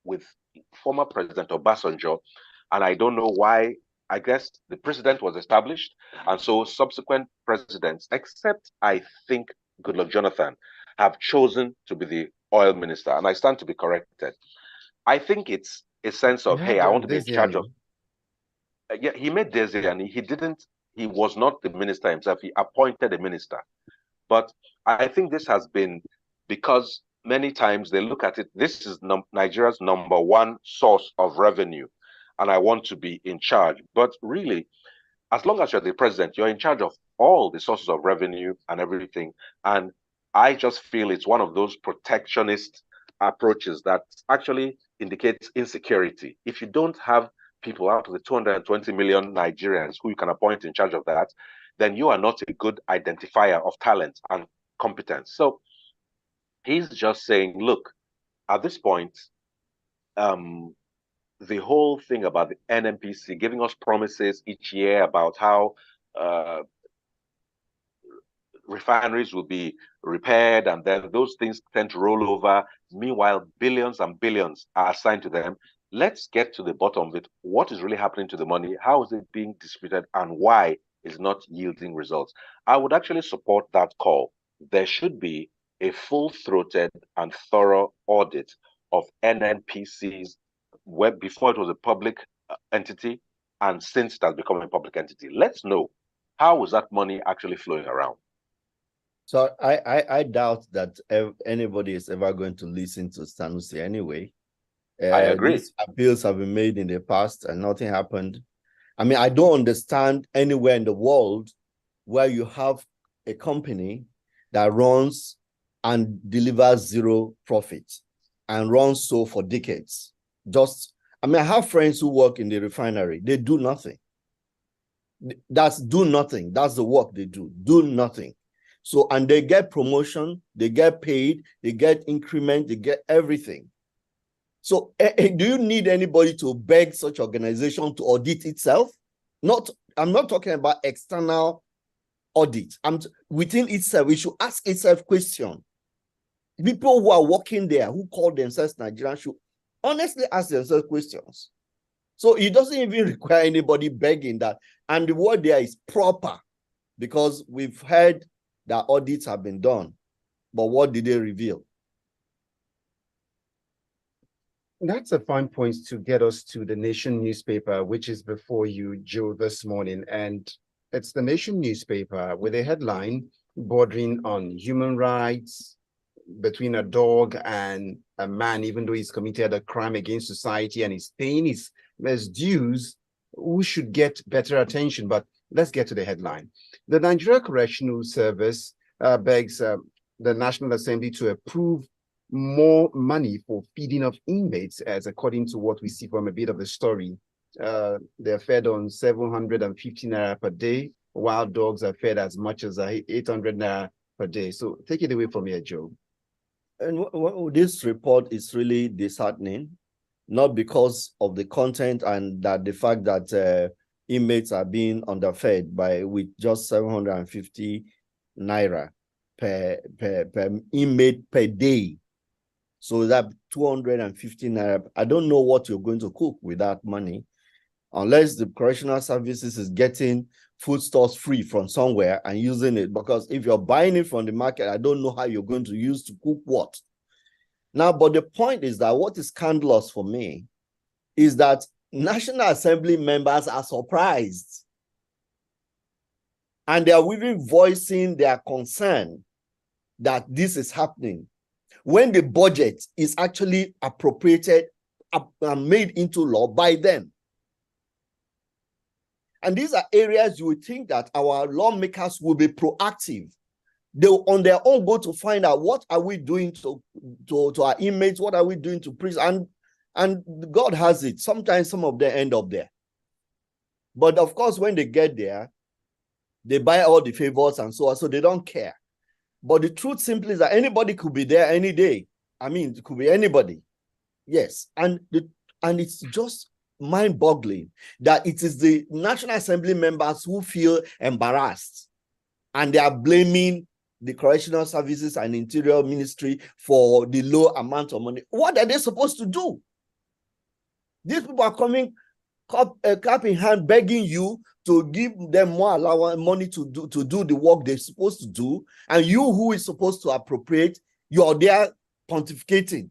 with former President Obasanjo, and I don't know why. I guess the president was established, and so subsequent presidents, except I think Goodluck Jonathan, have chosen to be the oil minister, and I stand to be corrected. I think it's a sense You of, hey, had I want to be in charge of. Desiani. Yeah, he made Desiani. He didn't. He was not the minister himself. He appointed a minister. But I think this has been because many times they look at it, this is Nigeria's number one source of revenue, and I want to be in charge. But really, as long as you're the president, you're in charge of all the sources of revenue and everything. And I just feel it's one of those protectionist approaches that actually indicates insecurity. If you don't have people out of the 220 million Nigerians who you can appoint in charge of that, then you are not a good identifier of talent and competence. So he's just saying, look, at this point, um, the whole thing about the NNPC giving us promises each year about how uh, refineries will be repaired and then those things tend to roll over. Meanwhile, billions and billions are assigned to them. Let's get to the bottom of it. What is really happening to the money? How is it being distributed? And why is it not yielding results? I would actually support that call. There should be a full-throated and thorough audit of NNPCs before it was a public entity and since it has become a public entity. Let's know, how is that money actually flowing around? So I doubt that anybody is ever going to listen to Sanusi anyway. I agree. These appeals have been made in the past and nothing happened. I mean, I don't understand anywhere in the world where you have a company that runs and delivers zero profit and runs so for decades. I mean, I have friends who work in the refinery. They do nothing. That's do nothing. That's the work they do. Do nothing. So, and they get promotion, they get paid, they get increment, they get everything. So do you need anybody to beg such organization to audit itself? I'm not talking about external audit. Within itself, it should ask itself question. People who are working there, who call themselves Nigerian, should honestly ask themselves questions. So it doesn't even require anybody begging that. And the word there is proper, because we've heard that audits have been done, but what did they reveal? That's a fine point to get us to the Nation newspaper, which is before you, Joe, this morning. And it's the Nation newspaper with a headline bordering on human rights between a dog and a man, even though he's committed a crime against society and he's paying his dues, who should get better attention. But let's get to the headline. The Nigeria Correctional Service begs the National Assembly to approve more money for feeding of inmates, as according to what we see from a bit of the story. They're fed on 750 naira per day, while dogs are fed as much as 800 naira per day. So take it away from here, Joe. And this report is really disheartening, not because of the content and that the fact that inmates are being underfed with just 750 naira per inmate per day. So that 250 naira, I don't know what you're going to cook with that money, unless the correctional services is getting food stores free from somewhere and using it. Because if you're buying it from the market, I don't know how you're going to use to cook what. Now, but the point is that what is scandalous for me is that National Assembly members are surprised. And they are even voicing their concern that this is happening when the budget is actually appropriated and made into law by them. And these are areas you would think that our lawmakers will be proactive. They'll on their own go to find out what are we doing to our inmates, what are we doing to prison, and God has it. Sometimes some of them end up there. But of course, when they get there, they buy all the favors and so on, so they don't care. But the truth simply is that anybody could be there any day. I mean, it could be anybody. Yes. And it's just mind-boggling that it is the National Assembly members who feel embarrassed and they are blaming the Correctional Services and Interior Ministry for the low amount of money. What are they supposed to do? These people are coming cap in hand, begging you to give them more allowance money to do the work they're supposed to do, and you, who is supposed to appropriate, you're there pontificating.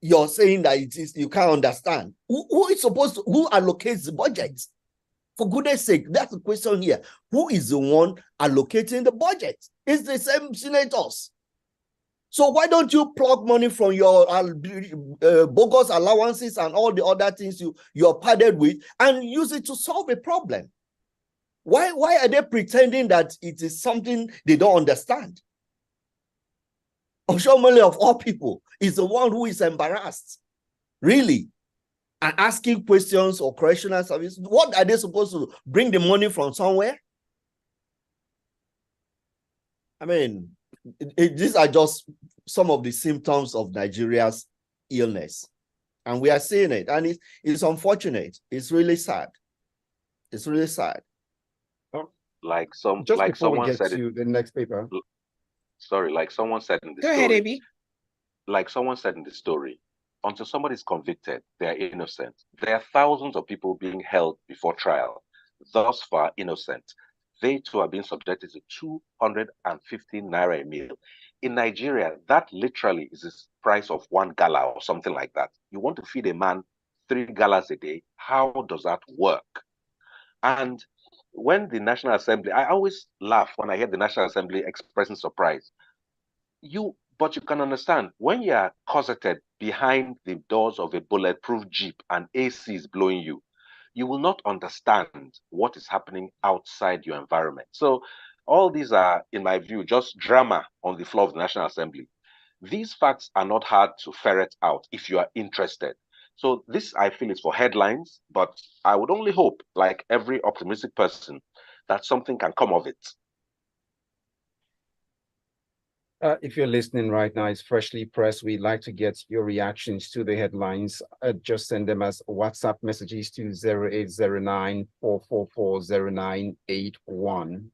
You're saying that it is, you can't understand. Who is supposed to, who allocates the budget? For goodness sake, that's the question here. Who is the one allocating the budget? It's the same senators. So why don't you plug money from your bogus allowances and all the other things you're padded with and use it to solve a problem? Why are they pretending that it is something they don't understand? Oshomole, of all people, is the one who is embarrassed, really, and asking questions or correctional service. What are they supposed to bring the money from somewhere? I mean, these are just some of the symptoms of Nigeria's illness. And we are seeing it. And it's unfortunate. It's really sad. It's really sad. Like Just like before we someone get said to the next paper. Sorry, like someone said in the Go story. ahead, Abby. Like someone said in the story, until somebody is convicted, they are innocent. There are thousands of people being held before trial, thus far innocent. They too are being subjected to 250 naira a meal. In Nigeria, that literally is the price of one gala or something like that. You want to feed a man 3 galas a day? How does that work? And when the National Assembly, I always laugh when I hear the National Assembly expressing surprise. But you can understand when you are closeted behind the doors of a bulletproof jeep and AC is blowing you, you will not understand what is happening outside your environment. So all these are, in my view, just drama on the floor of the National Assembly. These facts are not hard to ferret out if you are interested. So this, I feel, is for headlines, but I would only hope, like every optimistic person, that something can come of it. If you're listening right now, it's Freshly Pressed. We'd like to get your reactions to the headlines. Just send them as WhatsApp messages to 0809-444-0981.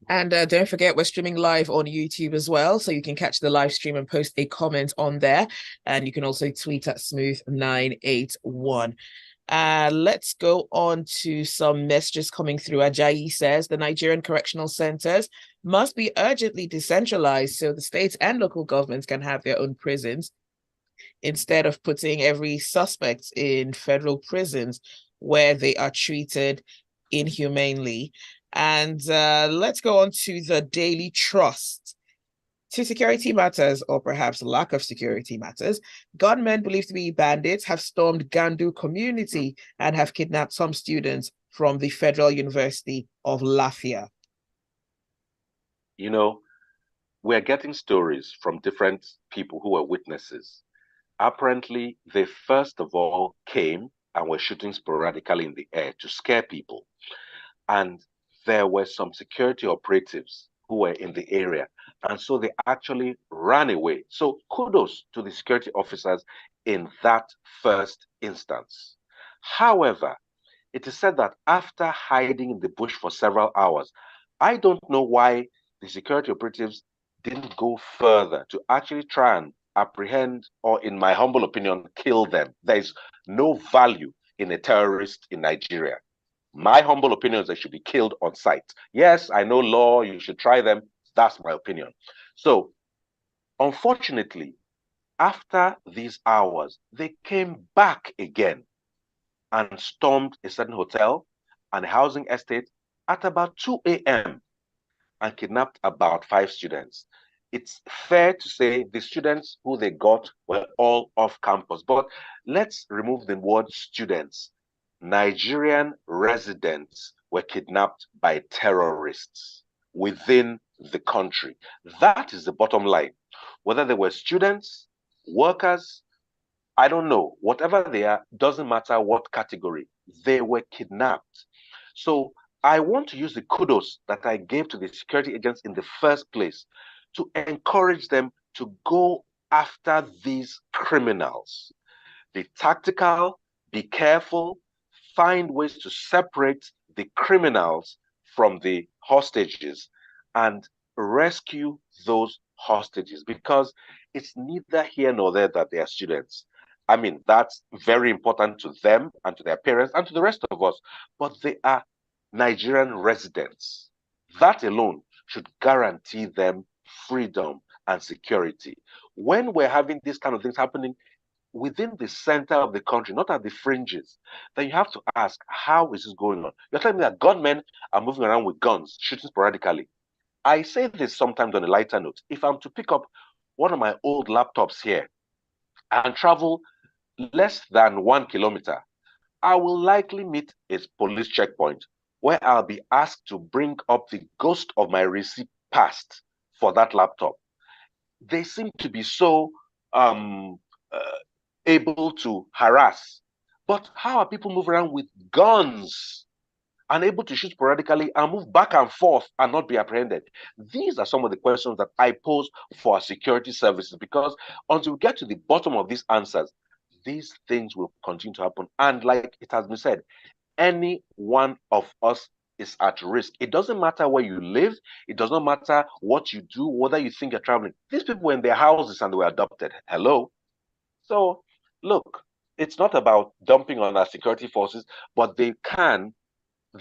And don't forget, we're streaming live on YouTube as well. So you can catch the live stream and post a comment on there. And you can also tweet at Smooth981. Let's go on to some messages coming through. Ajayi says the Nigerian correctional centers must be urgently decentralized so the states and local governments can have their own prisons instead of putting every suspect in federal prisons where they are treated inhumanely. And let's go on to the Daily Trust. To security matters, or perhaps lack of security matters, gunmen believed to be bandits have stormed Gandu community and have kidnapped some students from the Federal University of Lafia. You know, we're getting stories from different people who were witnesses. Apparently, they first of all came and were shooting sporadically in the air to scare people. And there were some security operatives who were in the area. And so they actually ran away. So kudos to the security officers in that first instance. However, it is said that after hiding in the bush for several hours, I don't know why the security operatives didn't go further to actually try and apprehend, or in my humble opinion, kill them. There is no value in a terrorist in Nigeria. My humble opinion is they should be killed on sight. Yes, I know law, you should try them. That's my opinion. So, unfortunately, after these hours, they came back again and stormed a certain hotel and a housing estate at about 2 a.m. and kidnapped about 5 students. It's fair to say the students who they got were all off campus, but let's remove the word students. Nigerian residents were kidnapped by terrorists within the country. That is the bottom line. Whether they were students, workers, I don't know. Whatever they are, doesn't matter what category. They were kidnapped. So I want to use the kudos that I gave to the security agents in the first place to encourage them to go after these criminals. Be tactical, be careful, find ways to separate the criminals from the hostages and rescue those hostages, because it's neither here nor there that they are students. I mean, that's very important to them and to their parents and to the rest of us. But they are Nigerian residents. That alone should guarantee them freedom and security. When we're having these kind of things happening within the center of the country, not at the fringes, then you have to ask, how is this going on? You're telling me that gunmen are moving around with guns, shooting sporadically. I say this sometimes on a lighter note. If I'm to pick up one of my old laptops here and travel less than 1 kilometer, I will likely meet a police checkpoint where I'll be asked to bring up the ghost of my receipt past for that laptop. They seem to be so uh, able to harass. But how are people moving around with guns and able to shoot sporadically and move back and forth and not be apprehended? These are some of the questions that I pose for our security services, because until we get to the bottom of these answers, these things will continue to happen. And like it has been said, any one of us is at risk. It doesn't matter where you live. It does not matter what you do, whether you think you're traveling. These people were in their houses and they were adopted. Hello? So, look, it's not about dumping on our security forces, but they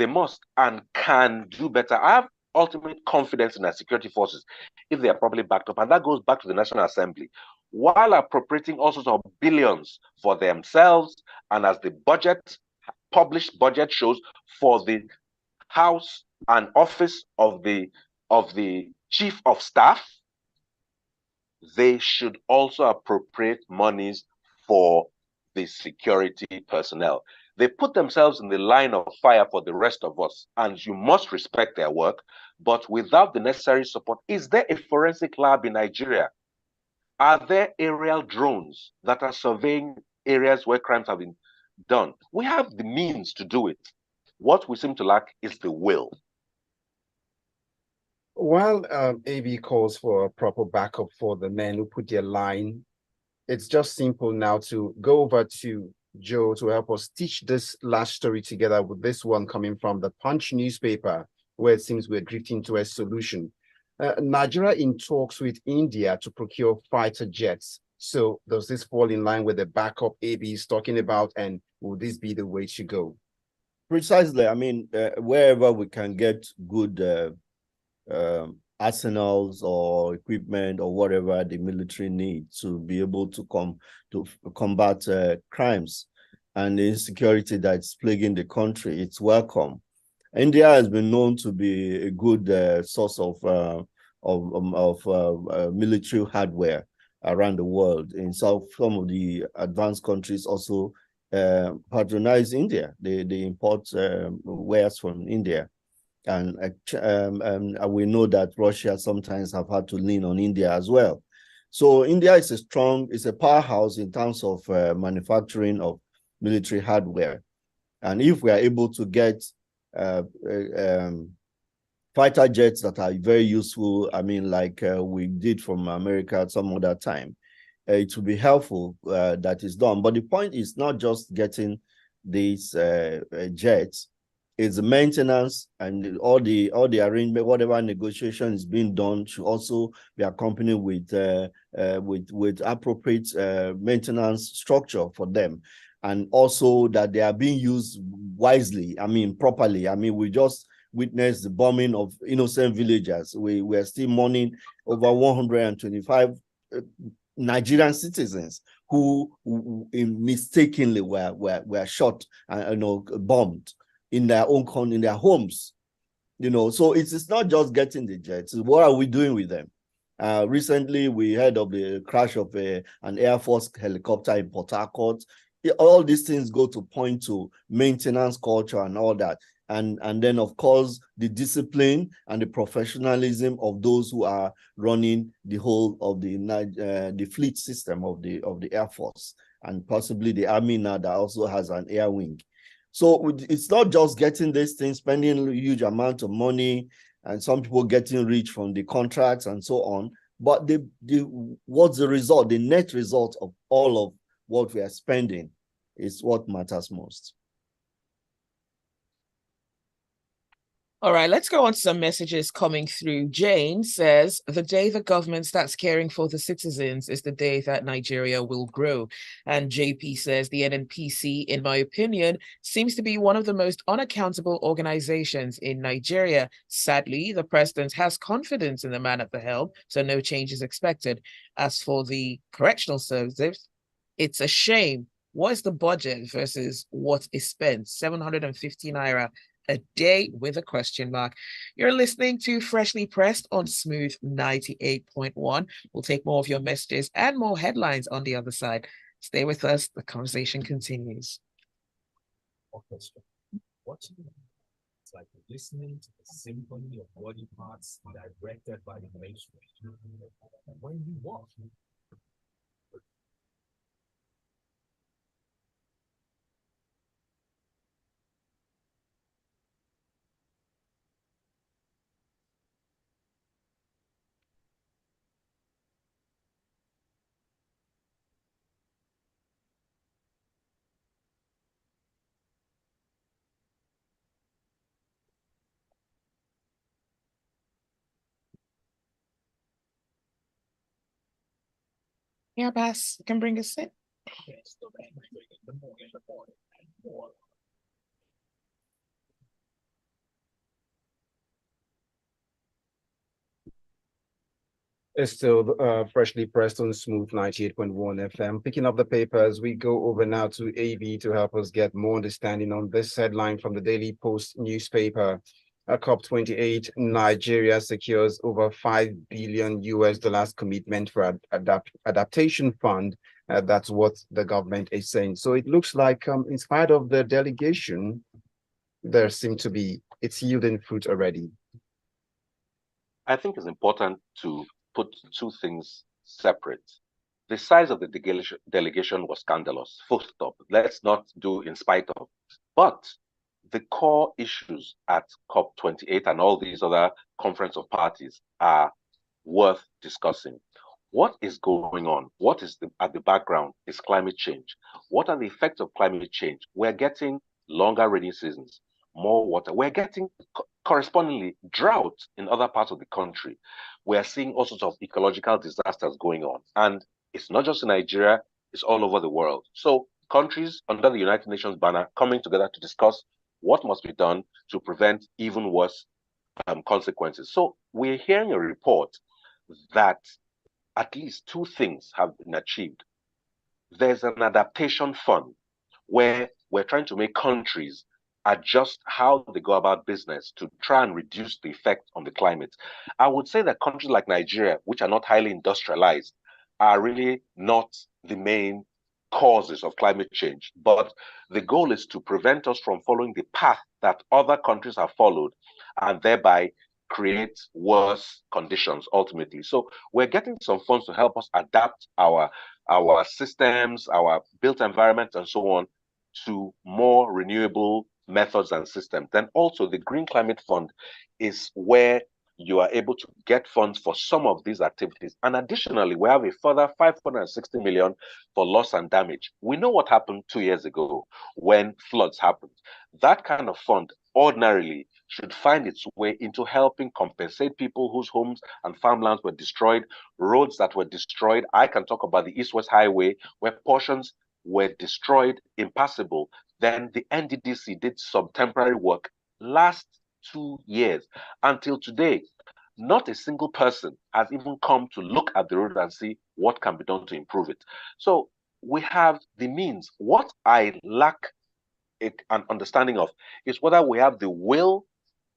must and can do better. I have ultimate confidence in our security forces if they are properly backed up. And that goes back to the National Assembly. While appropriating all sorts of billions for themselves, and as the published budget shows, for the house and office of the chief of staff, they should also appropriate monies for the security personnel. They put themselves in the line of fire for the rest of us, and you must respect their work. But without the necessary support, is there a forensic lab in Nigeria? Are there aerial drones that are surveying areas where crimes have been done? We have the means to do it. What we seem to lack is the will. While AB calls for a proper backup for the men who put their line, it's just simple now to go over to Joe to help us stitch this last story together with this one coming from the Punch newspaper, where it seems we're drifting to a solution. Nigeria in talks with India to procure fighter jets. So does this fall in line with the backup AB is talking about, and will this be the way to go? Precisely. I mean, wherever we can get good arsenals or equipment or whatever the military needs to be able to combat crimes and the insecurity that's plaguing the country, it's welcome. India has been known to be a good source of military hardware around the world. In some of the advanced countries also patronize India. They import wares from India. And we know that Russia sometimes have had to lean on India as well. So India is a powerhouse in terms of manufacturing of military hardware. And if we are able to get fighter jets that are very useful, I mean, like we did from America at some other time, it will be helpful that is done. But the point is not just getting these jets. It's the maintenance and all the arrangement, whatever negotiation is being done should also be accompanied with appropriate maintenance structure for them, and also that they are being used wisely. I mean, properly. I mean, we just witnessed the bombing of innocent villagers. We are still mourning over 125 Nigerian citizens who mistakenly were shot and bombed in their homes, so it's not just getting the jets. What are we doing with them? Recently we heard of the crash of an Air Force helicopter in Port Harcourt. All these things go to point to maintenance culture and all that, and then of course the discipline and the professionalism of those who are running the whole of the fleet system of the Air Force, and possibly the Army now that also has an air wing. So it's not just getting this thing, spending a huge amount of money, and some people getting rich from the contracts and so on. But what's the result? The net result of all of what we are spending is what matters most. All right, let's go on to some messages coming through. Jane says, the day the government starts caring for the citizens is the day that Nigeria will grow. And JP says, the NNPC, in my opinion, seems to be one of the most unaccountable organizations in Nigeria. Sadly, the president has confidence in the man at the helm, so no change is expected. As for the correctional services, it's a shame. What is the budget versus what is spent? 750 naira a day with a question mark. You're listening to Freshly Pressed on Smooth 98.1. We'll take more of your messages and more headlines on the other side. Stay with us. The conversation continues. Orchestra. Watching it's like listening to the symphony of body parts directed by the maestro. When you walk, Yeah, Bass, you can bring us in. It's still freshly pressed on Smooth 98.1 FM. Picking up the papers, we go over now to AV to help us get more understanding on this headline from the Daily Post newspaper. COP28, Nigeria secures over $5 billion commitment for adaptation fund. That's what the government is saying. So it looks like, in spite of the delegation, it's yielding fruit already. I think it's important to put two things separate. The size of the delegation was scandalous, full stop. Let's not do in spite of. But the core issues at COP28 and all these other conference of parties are worth discussing. What is going on? What is at the background is climate change. What are the effects of climate change? We're getting longer rainy seasons, more water. We're getting correspondingly drought in other parts of the country. We're seeing all sorts of ecological disasters going on. And it's not just in Nigeria, it's all over the world. So countries under the United Nations banner coming together to discuss what must be done to prevent even worse consequences. So we're hearing a report that at least two things have been achieved. There's an adaptation fund where we're trying to make countries adjust how they go about business to try and reduce the effect on the climate. I would say that countries like Nigeria, which are not highly industrialized, are really not the main causes of climate change. But the goal is to prevent us from following the path that other countries have followed and thereby create worse conditions ultimately. So we're getting some funds to help us adapt our systems, our built environment, and so on to more renewable methods and systems. Then also the Green Climate Fund is where you are able to get funds for some of these activities. And additionally, we have a further 560 million for loss and damage. We know what happened 2 years ago when floods happened. That kind of fund ordinarily should find its way into helping compensate people whose homes and farmlands were destroyed, roads that were destroyed. I can talk about the East-West Highway, where portions were destroyed, impassable. Then the NDDC did some temporary work last 2 years. Until today, not a single person has even come to look at the road and see what can be done to improve it. So we have the means. What I lack an understanding of is whether we have the will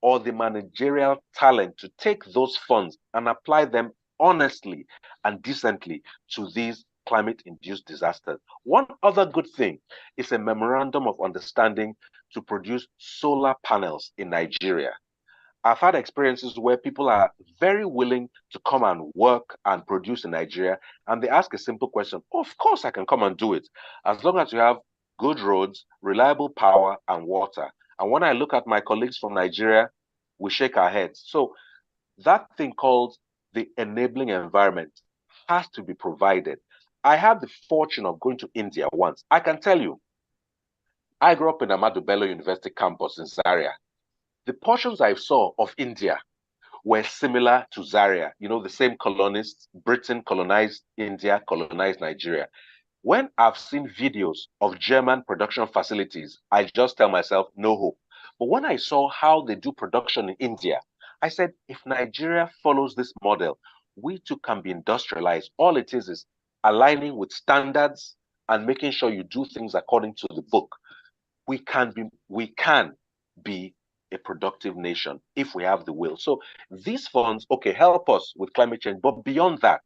or the managerial talent to take those funds and apply them honestly and decently to these climate-induced disasters. One other good thing is a memorandum of understanding to produce solar panels in Nigeria. I've had experiences where people are very willing to come and work and produce in Nigeria, and they ask a simple question. Of course, I can come and do it, as long as you have good roads, reliable power, and water. And when I look at my colleagues from Nigeria, we shake our heads. So that thing called the enabling environment has to be provided. I had the fortune of going to India once. I can tell you, I grew up in Ahmadu Bello University campus in Zaria. The portions I saw of India were similar to Zaria. You know, the same colonists. Britain colonized India, colonized Nigeria. When I've seen videos of German production facilities, I just tell myself, no hope. But when I saw how they do production in India, I said, if Nigeria follows this model, we too can be industrialized. All it is aligning with standards and making sure you do things according to the book. We can be a productive nation if we have the will. So these funds, okay, help us with climate change. But beyond that,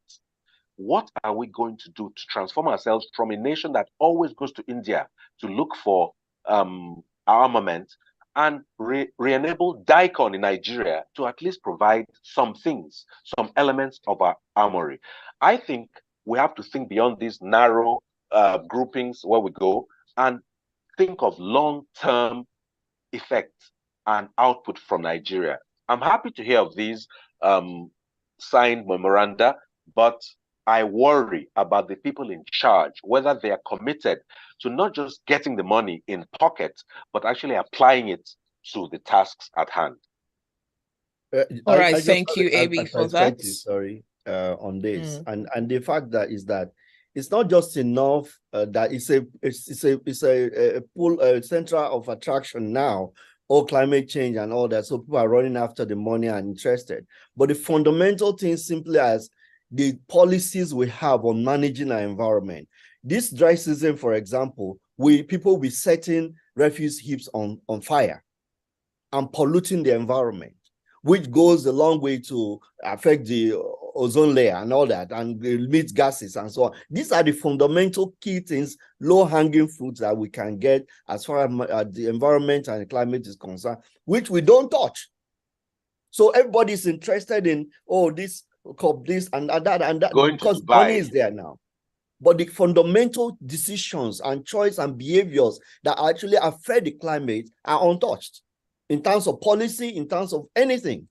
what are we going to do to transform ourselves from a nation that always goes to India to look for armament and re-enable DICON in Nigeria to at least provide some things, some elements of our armory? I think we have to think beyond these narrow groupings where we go and think of long-term effects and output from Nigeria. I'm happy to hear of these signed memoranda, but I worry about the people in charge, whether they are committed to not just getting the money in pocket, but actually applying it to the tasks at hand. All right, thank you, AB, for that. Sorry, on this, and the fact that is that it's not just enough that it's a pull center of attraction now, or climate change and all that. So people are running after the money and interested. But the fundamental thing simply as the policies we have on managing our environment. This dry season, for example, people will be setting refuse heaps on fire and polluting the environment, which goes a long way to affect the ozone layer and all that, and emit gases and so on. These are the fundamental key things, low-hanging fruits that we can get as far as the environment and the climate is concerned, which we don't touch. So everybody's interested in, oh, this and that, because money is there now. But the fundamental decisions and choice and behaviors that actually affect the climate are untouched in terms of policy, in terms of anything.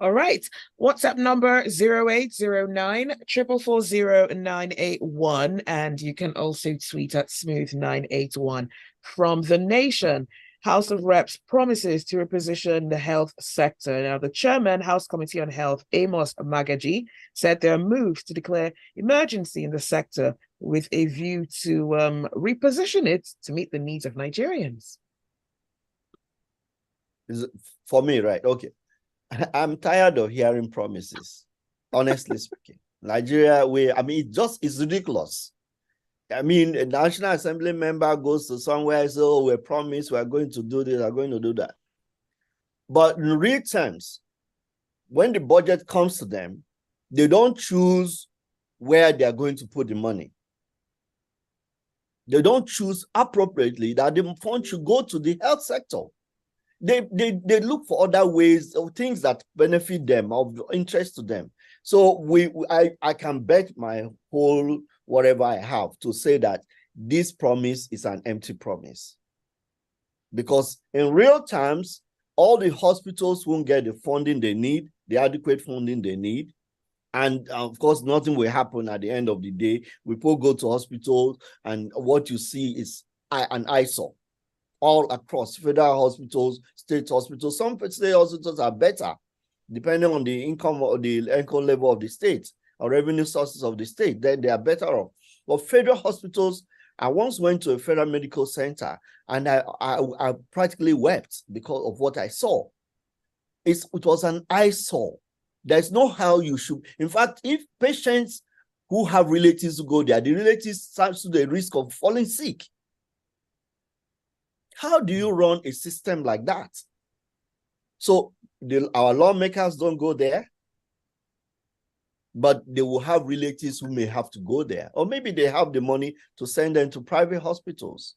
All right. WhatsApp number 0809 440 981. And you can also tweet at Smooth981 from The Nation. House of Reps promises to reposition the health sector. Now, the chairman, House Committee on Health, Amos Magaji, said there are moves to declare emergency in the sector with a view to reposition it to meet the needs of Nigerians. For me, right? Okay. I'm tired of hearing promises, honestly speaking. Nigeria, it's ridiculous. I mean, a National Assembly member goes to somewhere and says, oh, we promise we're going to do this, we're going to do that. But in real terms, when the budget comes to them, they don't choose where they're going to put the money. They don't choose appropriately that the fund should go to the health sector. They look for other ways of things that benefit them, of interest to them. So I can bet my whole whatever I have to say that this promise is an empty promise. Because in real terms, all the hospitals won't get the funding they need, the adequate funding they need. And of course, nothing will happen at the end of the day. People go to hospitals and what you see is an eyesore all across federal hospitals, state hospitals. Some state hospitals are better, depending on the income or the income level of the state or revenue sources of the state, then they are better off. But federal hospitals, I once went to a federal medical center and I practically wept because of what I saw. It was an eyesore. There's no how you should. In fact, if patients who have relatives who go there, the relatives stand to the risk of falling sick. How do you run a system like that? So our lawmakers don't go there, but they will have relatives who may have to go there, or maybe they have the money to send them to private hospitals.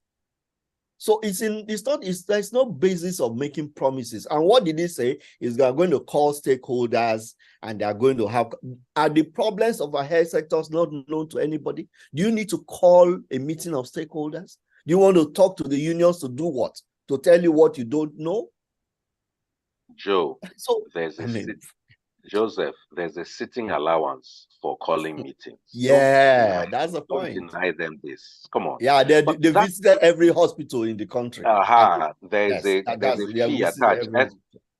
So there's no basis of making promises. And what did he say? Is they are going to call stakeholders and they are going to have, are the problems of our health sectors not known to anybody? Do you need to call a meeting of stakeholders? Do you want to talk to the unions to do what? To tell you what you don't know? Joe, so there's Joseph, there's a sitting allowance for calling meetings. Yeah, that's the Don't point. deny them this. Come on. Yeah, they But visited every hospital in the country. there's Yes, there's a they fee visited attached. every hospital.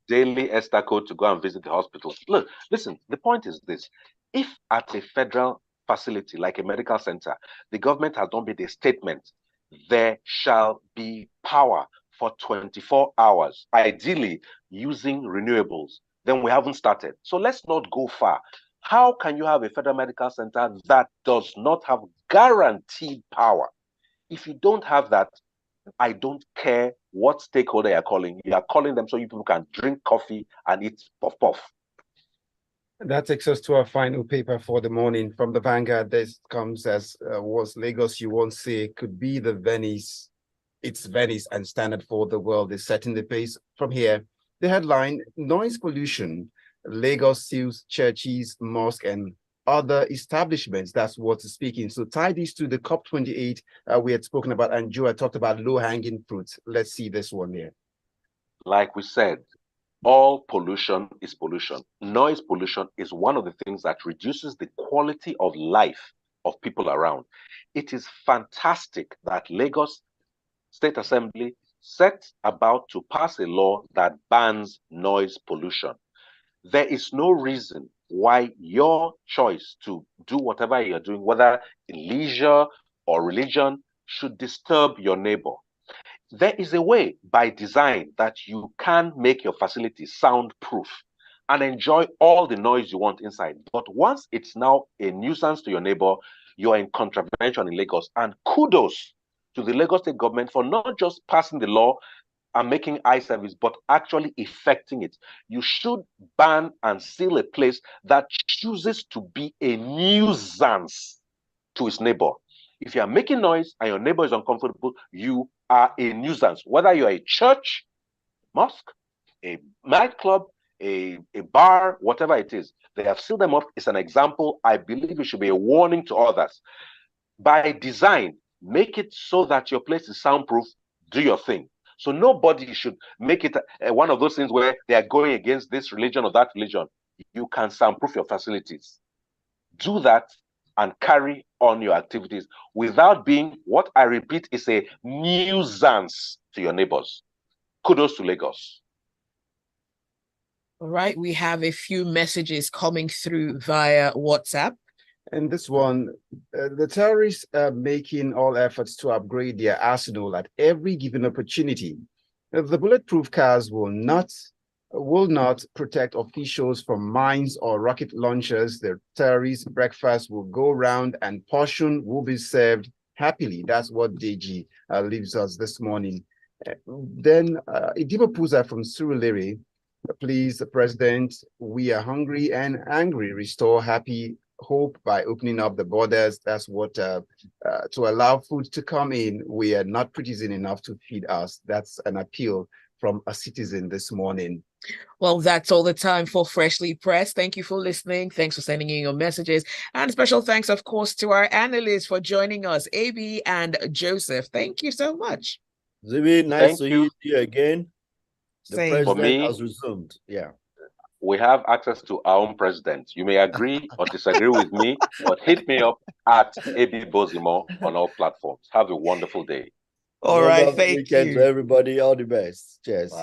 Daily ESTA code to go and visit the hospital. Look, listen, the point is this. If at a federal facility like a medical center, the government has not made a statement, there shall be power for 24 hours, ideally using renewables, then we haven't started. So let's not go far. How can you have a federal medical center that does not have guaranteed power? If you don't have that, I don't care what stakeholder you're calling. You are calling them so you people can drink coffee and eat puff puff. That takes us to our final paper for the morning. From the Vanguard, this comes as was Lagos, you won't say, could be the Venice. It's Venice and standard for the world is setting the pace. From here, the headline, noise pollution, Lagos seals churches, mosque, and other establishments. That's what's speaking. So tie these to the COP28 we had spoken about, and Joe had talked about low-hanging fruits. Let's see this one here. Like we said, all pollution is pollution. Noise pollution is one of the things that reduces the quality of life of people around. It is fantastic that Lagos State Assembly set about to pass a law that bans noise pollution. There is no reason why your choice to do whatever you're doing, whether in leisure or religion, should disturb your neighbor. There is a way by design that you can make your facility soundproof and enjoy all the noise you want inside. But once it's now a nuisance to your neighbor, you're in contravention in Lagos. And kudos to the Lagos state government for not just passing the law and making eye service, but actually effecting it. You should ban and seal a place that chooses to be a nuisance to its neighbor. If you are making noise and your neighbor is uncomfortable, you are a nuisance. Whether you're a church, mosque, a nightclub, a bar, whatever it is, they have sealed them off. It's an example. I believe it should be a warning to others. By design, make it so that your place is soundproof. Do your thing. So nobody should make it one of those things where they are going against this religion or that religion. You can soundproof your facilities. Do that and carry on your activities without being, what I repeat, is a nuisance to your neighbors. Kudos to Lagos. All right, we have a few messages coming through via WhatsApp. And this one, the terrorists are making all efforts to upgrade their arsenal at every given opportunity. The bulletproof cars will not protect officials from mines or rocket launchers. The terrorist breakfast will go round and portion will be served happily. That's what DG leaves us this morning. Then Idibo Puza from Surulere, please, the President, we are hungry and angry. Restore happy hope by opening up the borders. That's what to allow food to come in. We are not producing enough to feed us. That's an appeal from a citizen this morning. Well, that's all the time for Freshly Pressed. Thank you for listening. Thanks for sending in your messages. And special thanks, of course, to our analysts for joining us, AB and Joseph. Thank you so much. Zibby, nice to hear you again. The Same. president has resumed. Yeah. We have access to our own president. You may agree or disagree with me, but hit me up at AB Bozimo on all platforms. Have a wonderful day. All right. Thank you. To everybody. All the best. Cheers. Bye.